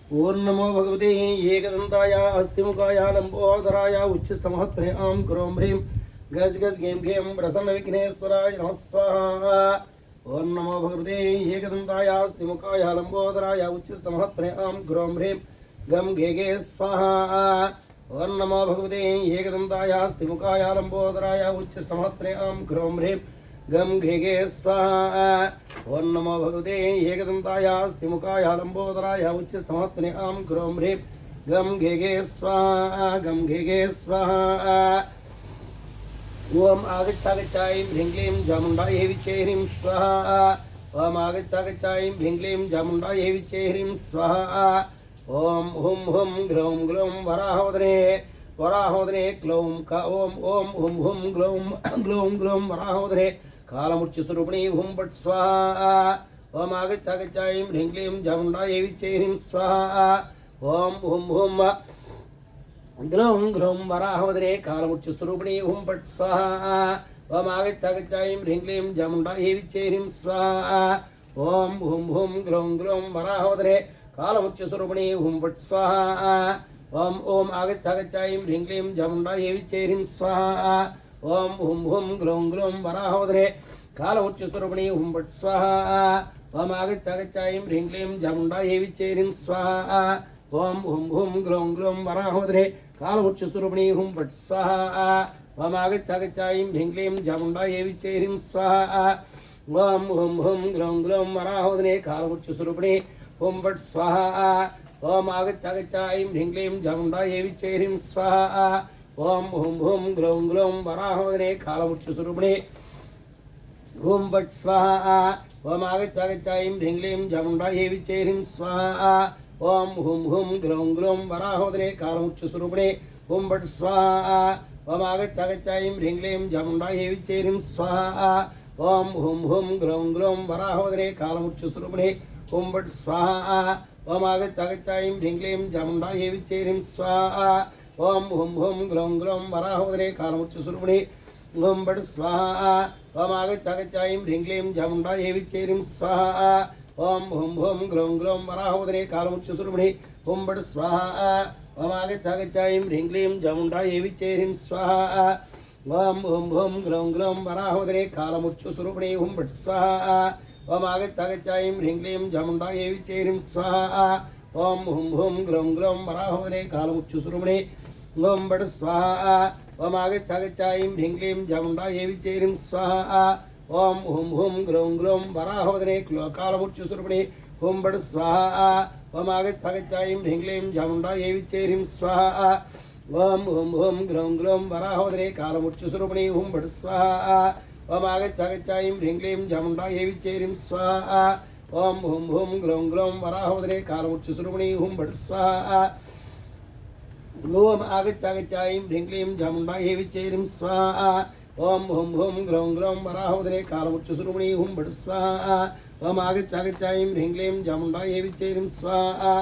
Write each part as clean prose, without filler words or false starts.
ओम नमो भगवते एकदंताय अस्तिमुखाय लंबोदराय उच्चस्तमहत्रे आम क्रोम ह्रीं गज गज घेम घेम प्रसन्न विघ्नेश्वराय नमः स्वाहा। ओम नमो भगवते एकदंताय अस्तिमुखाय लंबोदराय उच्चस्तमहत्रे आम क्रोम ह्रीं गम घे घे स्वाहा। ओम नमो भगवते एकदंताय अस्तिमुखाय लंबोदराय उच्चस्तमहत्रे आम क्रोम ह्रीं गम घे घे स्वाहा। ओम नमो भगवते एकदंताय स्थिमुखाय लंबोदराय उच्चस्तमहत्रे आम क्रोम ह्रीं गम घे घे स्वाहा गम घे घे स्वाहा। ओम आगच्छागच्छायीं ह्रीं क्लीं चामुण्डायै विच्चे ह्रीं स्वाहा। ओम आगच्छागच्छायीं ह्रीं क्लीं चामुण्डायै विच्चे ह्रीं स्वाहा। ओम हुं हुं ग्लौं ग्लौं वराहोदरे वराहोदरे क्लौं का ओम ओम हुं हुं ग्लौं ग्लौं ग्लौं वराहोदरे कालमुच्चस्वरूपिणी हुं फट् स्वाहा। ओम आगच्छागच्छायीं ह्रीं क्लीं चामुण्डायै विच्चे ह्रीं स्वाहा। ओम हुं हुं ग्लौं ग्लौं वराहोदरे कालमुच्चस्वरूपिणी हुं फट् स्वाहा। ओम आगच्छागच्छायीं ह्रीं क्लीं चामुण्डायै विच्चे ह्रीं स्वाहा। ओम हुं हुं ग्लौं ग्लौं वराहोदरे कालमुच्चस्वरूपिणी हुं फट् स्वाहा। ओम ओम आगच्छागच्छायीं ह्रीं क्लीं चामुण्डायै विच्चे ह्रीं स्वाहा। ओम हुं हुं ग्लौं ग्लौं वराहोदरे कालमुच्चस्वरूपिणी हुं फट् स्वाहा। ओम आगच्छागच्छायीं ह्रीं क्लीं चामुण्डायै विच्चे ह्रीं स्वाहा। ओम हुं हुं ग्लौं ग्लौं वराहोदरे कालमुच्चस्वरूपिणी हुं फट् स्वाहा। ओम आगच्छागच्छायीं ह्रीं क्लीं चामुण्डायै विच्चे ह्रीं स्वाहा। ओम हुं हुं ग्लौं ग्लौं वराहोदरे कालमुच्चस्वरूपिणी हुं फट् स्वाहा। ओम आगच्छागच्छायीं ह्रीं क्लीं चामुण्डायै विच्चे ह्रीं स्वाहा। ओम हुं हुं ग्लौं ग्लौं वराहोदरे कालमुच्चस्वरूपिणी हुं फट् स्वाहा। ओम आगच्छागच्छायीं ह्रीं क्लीं चामुण्डायै विच्चे ह्रीं स्वाहा। ओम हुं हुं ग्लौं ग्लौं वराहोदरे कालमुच्चस्वरूपिणी हुं फट् स्वाहा। ओम आगच्छागच्छायीं ह्रीं क्लीं चामुण्डायै विच्चे ह्रीं स्वाहा। ओम हुं हुं ग्लौं ग्लौं वराहोदरे कालमुच्चस्वरूपिणी हुं फट् स्वाहा। ओम आगच्छागच्छायीं ह्रीं क्लीं चामुण्डायै विच्चे ह्रीं स्वाहा। ओम हुं हुं ग्लौं ग्लौं वराहोदरे कालमुच्चस्वरूपिणी हुं फट् स्वाहा। ओम आगच्छागच्छायीं ह्रीं क्लीं चामुण्डायै विच्चे ह्रीं स्वाहा। ओम हुं हुं ग्लौं ग्लौं वराहोदरे कालमुच्चस्वरूपिणी हुं फट् स्वाहा। ओम आगच्छागच्छायीं ह्रीं क्लीं चामुण्डायै विच्चे ह्रीं स्वाहा। ओम हुं हुं ग्लौं ग्लौं वराहोदरे कालमुच्चस्वरूपिणी हुं फट् स्वाहा। ओम आगच्छागच्छायीं ह्रीं क्लीं चामुण्डायै विच्चे ह्रीं स्वाहा। ओम हुं हुं ग्लौं ग्लौं वराहोदरे कालमुच्चस्वरूपिणी हुं फट् स्वाहा। ओम आगच्छागच्छायीं ह्रीं क्लीं चामुण्डायै विच्चे ह्रीं स्वाहा। ओम हुं हुं ग्लौं ग्लौं वराहोदरे कालमुच्चस्वरूपिणी हुं फट् स्वाहा। ओम आगच्छागच्छायीं ह्रीं क्लीं चामुण्डायै विच्चे ह्रीं स्वाहा। ओम हुं हुं ग्लौं ग्लौं वराहोदरे कालमुच्चस्वरूपिणी हुं फट् स्वाहा। ओम आगच्छागच्छायीं ह्रीं क्लीं चामुण्डायै विच्चे ह्रीं स्वाहा। ओम हुं हुं ग्लौं ग्लौं वराहोदरे कालमुच्चस्वरूपिणी हुं फट् स्वाहा। ओम आगच्छागच्छायीं ह्रीं क्लीं चामुण्डायै विच्चे ह्रीं स्वाहा। ओम हुं हुं ग्लौं ग्लौं वराहोदरे कालमुच्चस्वरूपिणी हुं फट् स्वाहा। ओम आगच्छागच्छायीं ह्रीं क्लीं चामुण्डायै विच्चे ह्रीं स्वाहा।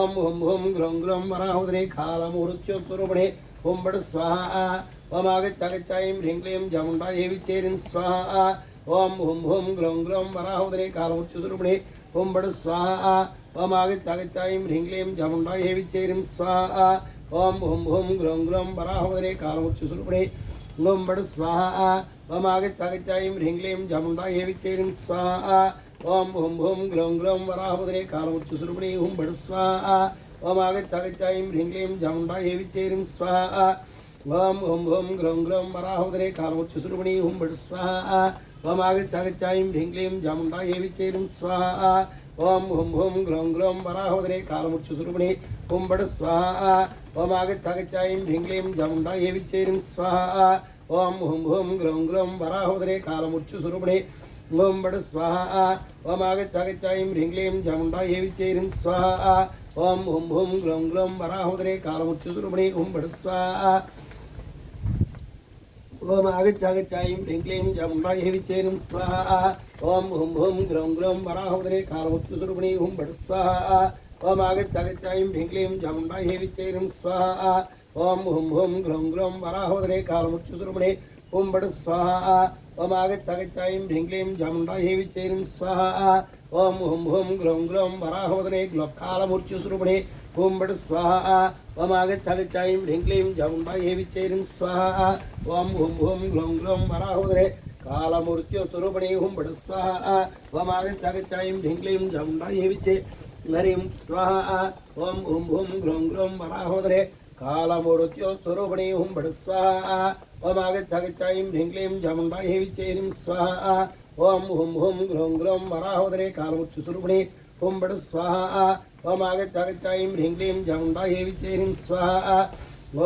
ओम हुं हुं ग्लौं ग्लौं वराहोदरे कालमुच्चस्वरूपिणी हुं फट् स्वाहा। ओम आगच्छागच्छायीं ह्रीं क्लीं चामुण्डायै विच्चे ह्रीं स्वाहा। ओम हुं हुं ग्लौं ग्लौं वराहोदरे कालमुच्चस्वरूपिणी हुं फट् स्वाहा। ओम आगच्छागच्छायीं ह्रीं क्लीं चामुण्डायै विच्चे ह्रीं स्वाहा। ओम हुं हुं ग्लौं ग्लौं वराहोदरे कालमुच्चस्वरूपिणी हुं फट् स्वाहा। ओम आगच्छागच्छायीं ह्रीं क्लीं चामुण्डायै विच्चे ह्रीं स्वाहा। ओम हुं हुं ग्लौं ग्लौं वराहोदरे कालमुच्चस्वरूपिणी हुं फट् स्वाहा। ओम आगच्छागच्छायीं ह्रीं क्लीं चामुण्डायै विच्चे ह्रीं स्वाहा। ओम हुं हुं ग्लौं ग्लौं वराहोदरे कालमुच्चस्वरूपिणी हुं फट् स्वाहा। ओम आगच्छागच्छायीं ह्रीं क्लीं चामुण्डायै विच्चे ह्रीं स्वाहा। ओम हुं हुं ग्लौं ग्लौं वराहोदरे कालमुच्चस्वरूपिणी हुं फट् स्वाहा। ओम आगच्छागच्छायीं ह्रीं क्लीं चामुण्डायै विच्चे ह्रीं स्वाहा। ओम हुं हुं ग्लौं ग्लौं वराहोदरे कालमुच्चस्वरूपिणी हुं फट् स्वाहा। ओम आगच्छागच्छायीं ह्रीं क्लीं चामुण्डायै विच्चे ह्रीं स्वाहा। ओम हुं हुं ग्लौं ग्लौं वराहोदरे कालमुच्चस्वरूपिणी हुं फट् स्वाहा। ओम आगच्छागच्छायीं ह्रीं क्लीं चामुण्डायै विच्चे ह्रीं स्वाहा। ओम हुं हुं ग्लौं ग्लौं वराहोदरे कालमुच्चस्वरूपिणी हुं फट् स्वाहा। ओम आगच्छागच्छायीं ह्रीं क्लीं चामुण्डायै विच्चे ह्रीं स्वाहा। ओम हुं हुं ग्लौं ग्लौं वराहोदरे कालमुच्चस्वरूपिणी हुं फट् स्वाहा। ओम आगच्छागच्छायीं ह्रीं क्लीं चामुण्डायै विच्चैरीं स्वाहा ओम हुं हुं ग्रौं ग्रौं वराहवदने ग्लोक्कालमूर्च्छस्वरूपिणे ओम बट स्वाहा ओम आगच्छागच्छायीं ह्रीं क्लीं चामुण्डायै विच्चैरीं स्वाहा ओम हुं हुं ग्रौं ग्रौं वराहवदने कालमूर्च्छस्वरूपिणे ओम बट स्वाहा ओम आगच्छागच्छायीं ह्रीं क्लीं चामुण्डायै विच्चैरीं स्वाहा ओम हुं हुं ग्रौं ग्रौं वराहवदने कालमूर्च्छस्वरूपिणे ओम बट स्वाहा ओम आगच्छागच्छायीं ह्रीं क्लीं चामुण्डायै विच्चैरीं स्वाहा ओम हुं हुं ग्रौं ग्रौं वराहवदने कालमूर्च्छस्वरूपिणे ओम बट स्वाहा ओम आगच्छागच्छायीं ह्रीं क्लीं चामुण्डायै विच्चैरीं स्वाहा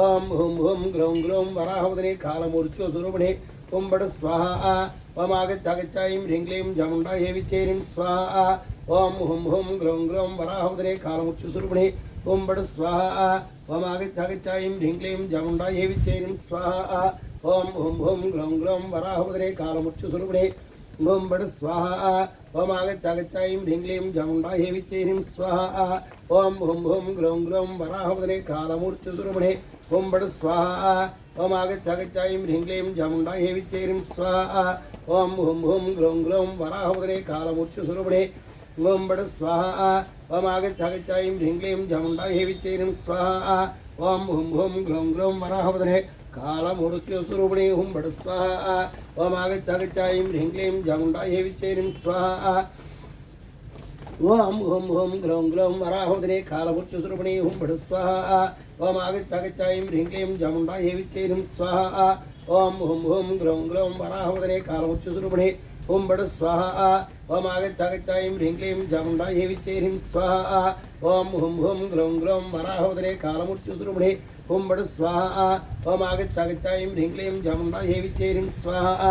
ओम हुं हुं ग्रौं ग्रौं वराहवदने कालमूर्च्छस्वरूपिणे ओम बट स्वाहा ओम आगच्छागच्छायीं ह्रीं क्लीं चामुण्डायै विच्चैरीं स्वाहा ओम हुं हुं ग्रौं ग्रौं वराहवदने कालमूर्च्छस्वरूपिणे ओम बट स्वाहा ओम आगच्छागच्छायीं ह्रीं क्लीं चामुण्डायै विच्चैरीं स्वाहा ओम हुं हुं ग्रौं ग्रौं वराहवदने कालमूर्च्छस्वरूपिणे ओम बट स्वाहा ओम आगच्छागच्छायीं ह्रीं क्लीं चामुण्डायै विच्चैरीं स्वाहा ओम हुं हुं ग्रौं ग्रौं वराहवदने कालमूर्च्छस्वरूपिणे ओम बट स्वाहा ओम आगच्छागच्छायीं ह्रीं क्लीं चामुण्डायै विच्चैरीं स्वाहा ओम हुं हुं ग्रौं ग्रौं वराहवदने कालमूर्च्छस्वरूपिणे ओम बट स्वाहा ओम आगच्छागच्छायीं ह्रीं क्लीं चामुण्डायै विच्चैरीं स्वाहा ओम हुं हुं ग्रौं ग्रौं वराहवदने कालमूर्च्छस्वरूपिणे ओम बट स्वाहा ओम आगच्छागच्छायीं ह्रीं क्लीं चामुण्डायै विच्चैरीं स्वाहा ओम हुं हुं ग्रौं ग्रौं वराहवदने कालमूर्च्छस्वरूपिणे ओम बट स्वाहा ओम आगच्छागच्छायीं ह्रीं क्लीं चामुण्डायै विच्चैरीं स्वाहा ओम हुं हुं ग्रौं ग्रौं वराहवदने कालमूर्च्छस्वरूपिणे ओम बट स्वाहा ओम आगच्छागच्छायीं ह्रीं क्लीं चामुण्डायै विच्चैरीं स्वाहा ओम हुं हुं ग्रौं ग्रौं वराहवदने कालमूर्च्छस्वरूपिणे ओम बट स्वाहा ओम आगच्छागच्छायीं ह्रीं क्लीं चामुण्डायै विच्चैरीं स्वाहा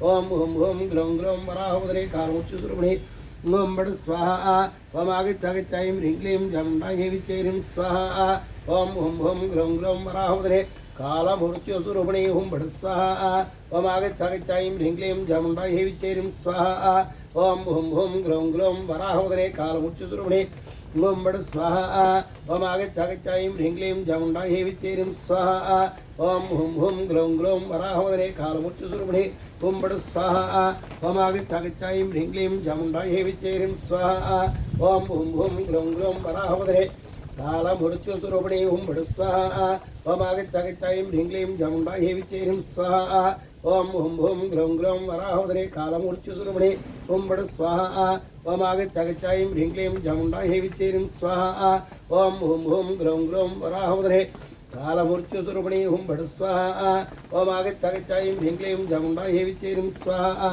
ओम हुं हुं ग्रौं ग्रौं वराहवदने कालमूर्च्छस्वरूपिणे ओम बट स्वाहा ओम आगच्छागच्छायीं ह्रीं क्लीं चामुण्डायै विच्चैरीं स्वाहा ओम हुं हुं ग्रौं ग्रौं वराहवदने कालमूर्च्छस्वरूपिणे ओम बट स्वाहा ओम आगच्छागच्छायीं ह्रीं क्लीं चामुण्डायै विच्चैरीं स्वाहा ओम हुं हुं ग्रौं ग्रौं वराहवदने कालमूर्च्छस्वरूपिणे ओम बट स्वाहा ओम आगच्छागच्छायीं ह्रीं क्लीं चामुण्डायै विच्चैरीं स्वाहा ओम हुं हुं ग्रौं ग्रौं वराहवदने कालमूर्च्छस्वरूपिणे ओम बट स्वाहा ओम आगच्छागच्छायीं ह्रीं क्लीं चामुण्डायै विच्चैरीं स्वाहा ओम हुं हुं ग्रौं ग्रौं वराहवदने कालमूर्च्छस्वरूपिणे ओम बट स्वाहा ओम आगच्छागच्छायीं ह्रीं क्लीं चामुण्डायै विच्चैरीं स्वाहा ओम हुं हुं ग्रौं ग्रौं वराहवदने कालमूर्च्छस्वरूपिणे ओम बट स्वाहा ओम आगच्छागच्छायीं ह्रीं क्लीं चामुण्डायै विच्चैरीं स्वाहा ओम हुं हुं ग्रौं ग्रौं वराहवदने कालमूर्च्छस्वरूपिणे ओम बट स्वाहा ओम आगच्छागच्छायीं ह्रीं क्लीं चामुण्डायै विच्चैरीं स्वाहा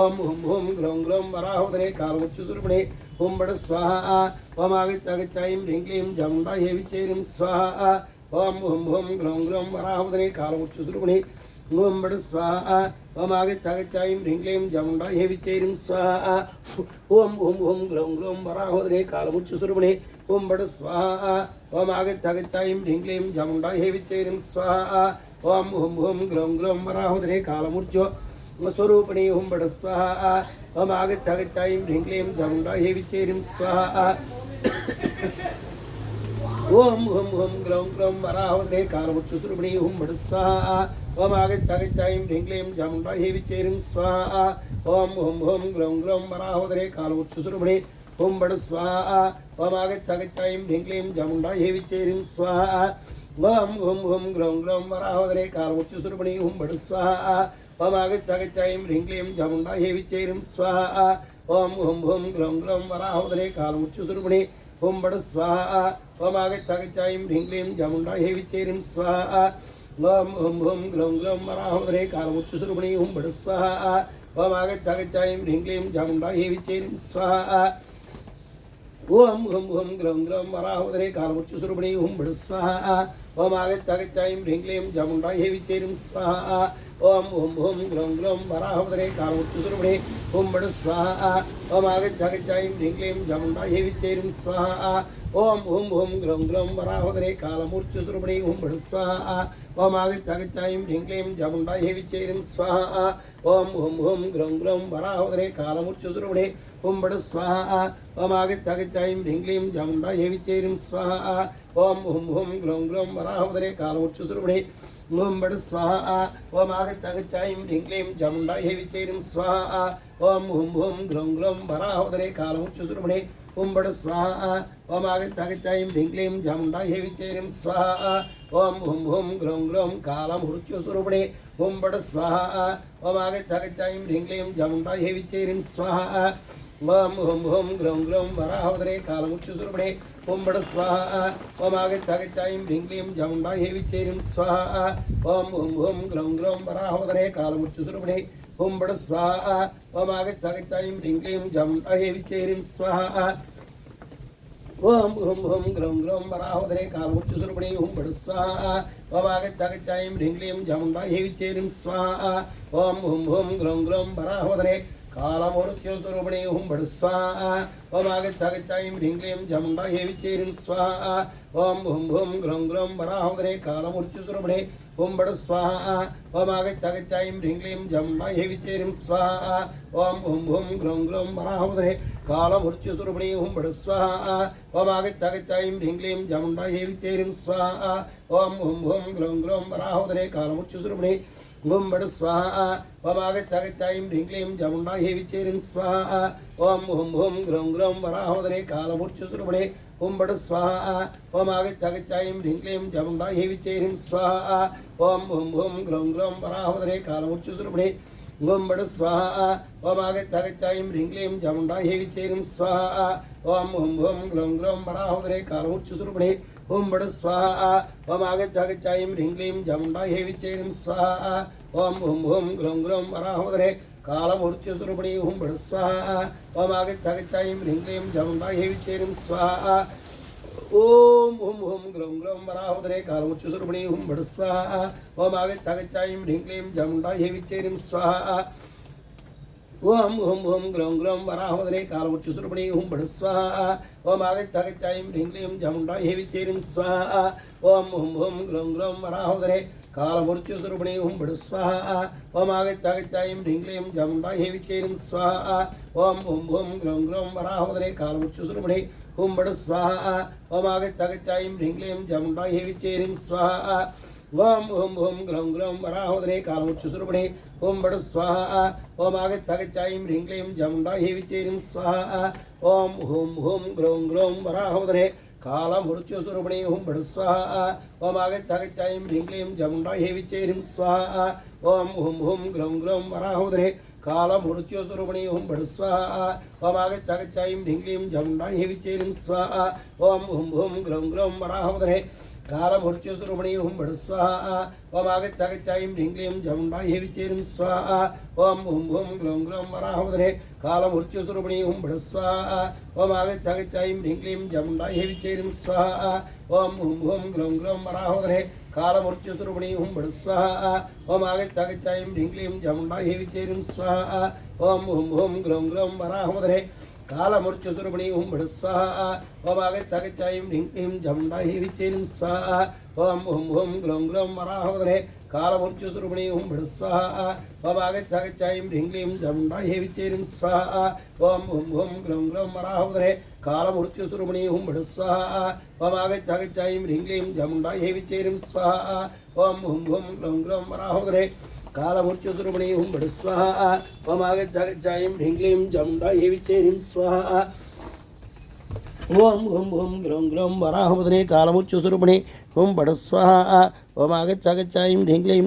ओम हुं हुं ग्रौं ग्रौं वराहवदने कालमूर्च्छस्वरूपिणे ओम बट स्वाहा ओम आगच्छागच्छायीं ह्रीं क्लीं चामुण्डायै विच्चैरीं स्वाहा ओम हुं हुं ग्रौं ग्रौं वराहवदने कालमूर्च्छस्वरूपिणे ओम बट स्वाहा ओम आगच्छागच्छायीं ह्रीं क्लीं चामुण्डायै विच्चैरीं स्वाहा ओम हुं हुं ग्रौं ग्रौं वराहवदने कालमूर्च्छस्वरूपिणे ओम बट स्वाहा ओम आगच्छागच्छायीं ह्रीं क्लीं चामुण्डायै विच्चैरीं स्वाहा ओम हुं हुं ग्रौं ग्रौं वराहवदने कालमूर्च्छस्वरूपिणे ओम बट स्वाहा ओम आगच्छागच्छायीं ह्रीं क्लीं चामुण्डायै विच्चैरीं स्वाहा ओम हुं हुं ग्रौं ग्रौं वराहवदने कालमूर्च्छस्वरूपिणे ओम बट स्वाहा ओम आगच्छागच्छायीं ह्रीं क्लीं चामुण्डायै विच्चैरीं स्वाहा ओम हुं हुं ग्रौं ग्रौं वराहवदने कालमूर्च्छस्वरूपिणे ओम बट स्वाहा ओम आगच्छागच्छायीं ह्रीं क्लीं चामुण्डायै विच्चैरीं स्वाहा ओम हुं हुं ग्रौं ग्रौं वराहवदने कालमूर्च्छस्वरूपिणे ओम बट स्वाहा ओम आगच्छागच्छायीं ह्रीं क्लीं चामुण्डायै विच्चैरीं स्वाहा ओम हुं हुं ग्रौं ग्रौं वराहवदने कालमूर्च्छस्वरूपिणे ओम बट स्वाहा ओम आगच्छागच्छायीं ह्रीं क्लीं चामुण्डायै विच्चैरीं स्वाहा ओम हुं हुं ग्रौं ग्रौं वराहवदने कालमूर्च्छस्वरूपिणे ओम बट स्वाहा ओम आगच्छागच्छायीं ह्रीं क्लीं चामुण्डायै विच्चैरीं स्वाहा ओम हुं हुं ग्रौं ग्रौं वराहवदने कालमूर्च्छस्वरूपिणे ओम बट स्वाहा ओम आगच्छागच्छायीं ह्रीं क्लीं चामुण्डायै विच्चैरीं स्वाहा ओम हुं हुं ग्रौं ग्रौं वराहवदने कालमूर्च्छस्वरूपिणे ओम बट स्वाहा ओम आगच्छागच्छायीं ह्रीं क्लीं चामुण्डायै विच्चैरीं स्वाहा ओम हुं हुं ग्रौं ग्रौं वराहवदने कालमूर्च्छस्वरूपिणे ओम बट स्वाहा ओम आगच्छागच्छायीं ह्रीं क्लीं चामुण्डायै विच्चैरीं स्वाहा ओम हुं हुं ग्रौं ग्रौं वराहवदने कालमूर्च्छस्वरूपिणे ओम बट स्वाहा ओम आगच्छागच्छायीं ह्रीं क्लीं चामुण्डायै विच्चैरीं स्वाहा ओम हुं हुं ग्रौं ग्रौं वराहवदने कालमूर्च्छस्वरूपिणे ओम बड़ स्वाहा ओम आगच्चागच्चायीं ह्रीं क्लीं चामुण्डायै विचेरिं स्वाहा ओम हुं हुं ग्लौं ग्लौं वराहोदरे कालमुच्चसुरमणे ओम बड़ स्वाहा ओम आगच्चागच्चायीं ह्रीं क्लीं चामुण्डायै विचेरिं स्वाहा ओम हुं हुं ग्लौं ग्लौं कालमुच्चसुरमणे ओम बड़ स्वाहा ओम आगच्चागच्चायीं ह्रीं क्लीं चामुण्डायै विचेरिं स्वाहा ओम हुं हुं ग्लौं ग्लौं वराहोदरे कालमुच्चसुरमणे ओम बड़ स्वाहा ओम आगच्चागच्चायीं ह्रीं क्लीं चामुण्डायै विचेरिं स्वाहा ओम हुं हुं ग्लौं ग्लौं वराहोदरे कालमुच्चसुरमणे ओम बड़ स्वाहा ओम आगच्चागच्चायीं ह्रीं क्लीं चामुण्डायै विचेरिं स्वाहा ओम हुं हुं ग्लौं ग्लौं वराहोदरे कालमुच्चसुरमणे ओम बड़ स्वाहा ओम आगच्चागच्चायीं ह्रीं क्लीं चामुण्डायै विचेरिं स्वाहा ओम हुं हुं ग्लौं ग्लौं वराहोदरे कालमुच्चसुरमणे ओम बड़ स्वाहा ओम आगच्चागच्चायीं ह्रीं क्लीं चामुण्डायै विचेरिं स्वाहा ओम हुं हुं ग्लौं ग्लौं वराहोदरे कालमुच्चसुरमणे ओम बड़ स्वाहा ओम आगच्चागच्चायीं ह्रीं क्लीं चामुण्डायै विचेरिं स्वाहा ओम हुं हुं ग्लौं ग्लौं वराहोदरे कालमुच्चसुरमणे ओम बड़ स्वाहा ओम आगच्चागच्चायीं ह्रीं क्लीं चामुण्डायै विचेरिं स्वाहा ओम हुं हुं ग्लौं ग्लौं वराहोदरे कालमुच्चसुरमणे ओम बड़ स्वाहा ओम आगच्चागच्चायीं ह्रीं क्लीं चामुण्डायै विचेरिं स्वाहा ओम हुं हुं ग्लौं ग्लौं वराहोदरे कालमुच्चसुरमणे ओम बड़ स्वाहा ओम आगच्चागच्चायीं ह्रीं क्लीं चामुण्डायै विचेरिं स्वाहा ओम हुं हुं ग्लौं ग्लौं वराहोदरे कालमुच्चसुरमणे ओम बड़ स्वाहा ओम आगच्चागच्चायीं ह्रीं क्लीं चामुण्डायै विचेरिं स्वाहा ओम हुं हुं ग्लौं ग्लौं वराहोदरे कालमुच्चसुरमणे ओम बड़ स्वाहा ओम आगच्चागच्चायीं ह्रीं क्लीं चामुण्डायै विचेरिं स्वाहा ओम हुं हुं ग्लौं ग्लौं वराहोदरे कालमुच्चसुरमणे ओम बड़ स्वाहा ओम आगच्चागच्चायीं ह्रीं क्लीं चामुण्डायै विचेरिं स्वाहा ओम हुं हुं ग्लौं ग्लौं वराहोदरे कालमुच्चसुरमणे ओम बड़ स्वाहा ओम आगच्चागच्चायीं ह्रीं क्लीं चामुण्डायै विचेरिं स्वाहा ओम हुं हुं ग्लौं ग्लौं वराहोदरे कालमुच्चसुरमणे ओम बड़ स्वाहा ओम आगच्चागच्चायीं ह्रीं क्लीं चामुण्डायै विचेरिं स्वाहा ओम हुं हुं ग्लौं ग्लौं वराहोदरे कालमुच्चसुरमणे ओम बड़ स्वाहा ओम आगच्चागच्चायीं ह्रीं क्लीं चामुण्डायै विचेरिं स्वाहा ओम हुं हुं ग्लौं ग्लौं वराहोदरे कालमुच्चसुरमणे ओम बड़ स्वाहा ओम आगच्चागच्चायीं ह्रीं क्लीं चामुण्डायै विचेरिं स्वाहा ओम हुं हुं ग्लौं ग्लौं वराहोदरे कालमुच्चसुरमणे ओम बड़ स्वाहा ओम आगच्चागच्चायीं ह्रीं क्लीं चामुण्डायै विचेरिं स्वाहा ओम हुं हुं ग्लौं ग्लौं वराहोदरे कालमुच्चसुरमणे ओम बड़ स्वाहा ओम आगच्चागच्चायीं ह्रीं क्लीं चामुण्डायै विचेरिं स्वाहा ओम हुं हुं ग्लौं ग्लौं वराहोदरे कालमुच्चसुरमणे ओम बड़ स्वाहा ओम आगच्चागच्चायीं ह्रीं क्लीं चामुण्डायै विचेरिं स्वाहा ओम हुं हुं ग्लौं ग्लौं वराहोदरे कालमुच्चसुरमणे ओम बड़ स्वाहा ओम आगच्चागच्चायीं ह्रीं क्लीं चामुण्डायै विचेरिं स्वाहा ओम हुं हुं ग्लौं ग्लौं वराहोदरे कालमुच्चसुरमणे ओम बड़ स्वाहा ओम आगच्चागच्चायीं ह्रीं क्लीं चामुण्डायै विचेरिं स्वाहा ओम हुं हुं ग्लौं ग्लौं वराहोदरे कालमुच्चसुरमणे ओम बड़ स्वाहा ओम आगच्चागच्चायीं ह्रीं क्लीं चामुण्डायै विचेरिं स्वाहा ओम हुं हुं ग्लौं ग्लौं वराहोदरे कालमुच्चसुरमणे ओम बड़ स्वाहा ओम आगच्चागच्चायीं ह्रीं क्लीं चामुण्डायै विचेरिं स्वाहा ओम हुं हुं ग्लौं ग्लौं वराहोदरे कालमुच्चसुरमणे ओम बड़ स्वाहा ओम आगच्चागच्चायीं ह्रीं क्लीं चामुण्डायै विचेरिं स्वाहा ओम हुं हुं ग्लौं ग्लौं वराहोदरे कालमुच्चसुरमणे ओम बड़ स्वाहा ओम आगच्चागच्चायीं ह्रीं क्लीं चामुण्डायै विचेरिं स्वाहा ओम हुं हुं ग्लौं ग्लौं वराहोदरे कालमुच्चसुरमणे ओम बड़ स्वाहा ओम आगच्चागच्चायीं ह्रीं क्लीं चामुण्डायै विचेरिं स्वाहा ओम हुं हुं ग्लौं ग्लौं वराहोदरे कालमुच्चसुरमणे ओम बड़ स्वाहा ओम आगच्चागच्चायीं ह्रीं क्लीं